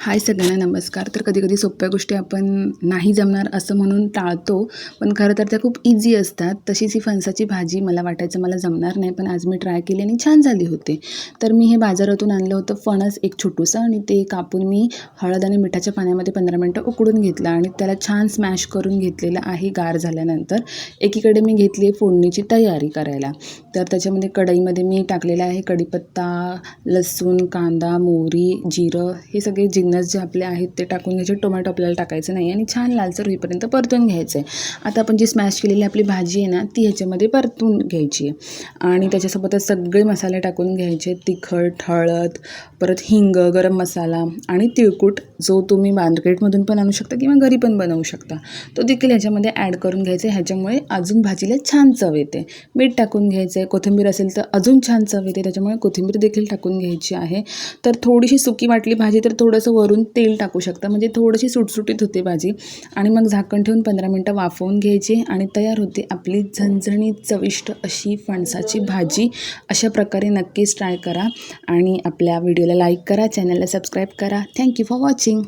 हाय सगळ्यांना नमस्कार. तर कधी-कधी सोप्या गोष्टी आपण नाही जमणार असं म्हणून टाळतो, पण खरं तर त्या खूप ईझी असतात. तशीच ही फणसाची भाजी मला वाटायचं मला जमणार नाही, पण आज मी ट्राय केली आणि छान झाली होती. तर मी हे बाजारातून आणलं होतं फणस एक छोटूसं आणि ते कापून मी हळद आणि मिठाच्या पाण्यामध्ये 15 मिनिटं उकडून घेतलं आणि त्याला छान स्मॅश करून घेतलेलं आहे गार झाल्यानंतर. एकीकडे मी घेतली आहे फोडणीची तयारी करायला. तर त्याच्यामध्ये कढईमध्ये मी टाकलेला आहे कढीपत्ता, लसूण, कांदा, मोहरी, जिरं हे सगळे जिन्नस जे आपले आहेत ते टाकून घ्यायचे. टोमॅटो आपल्याला टाकायचं नाही आणि छान लालसर होईपर्यंत परतून घ्यायचं आहे. आता आपण जी स्मॅश केलेली आपली भाजी आहे ना ती ह्याच्यामध्ये परतून घ्यायची आहे आणि त्याच्यासोबतच सगळे मसाले टाकून घ्यायचे. तिखट, हळद, परत हिंग, गरम मसाला आणि तिळकूट जो तुम्ही मार्केटमधून पण आणू शकता किंवा घरी पण बनवू शकता. तो देखील ह्याच्यामध्ये ॲड करून घ्यायचा आहे. ह्याच्यामुळे अजून भाजीला छान चव येते. मीठ टाकून घ्यायचं आहे. कोथिंबीर असेल तर अजून छान चव येते, त्याच्यामुळे कोथिंबीर देखील टाकून घ्यायची आहे. तर थोडीशी सुकी वाटली भाजी तर थोडंसं वरून तेल टाकू शकता, म्हणजे थोडीशी सुटसुटीत होते भाजी. आणि मग झाकण ठेवून 15 मिनिटं वाफवून घ्यायची आणि तयार होते आपली झणझणीत चविष्ट अशी फणसाची भाजी. अशा प्रकारे नक्कीच ट्राय करा आणि आपल्या व्हिडिओला लाईक करा, चॅनलला सबस्क्राईब करा. Thank you for watching.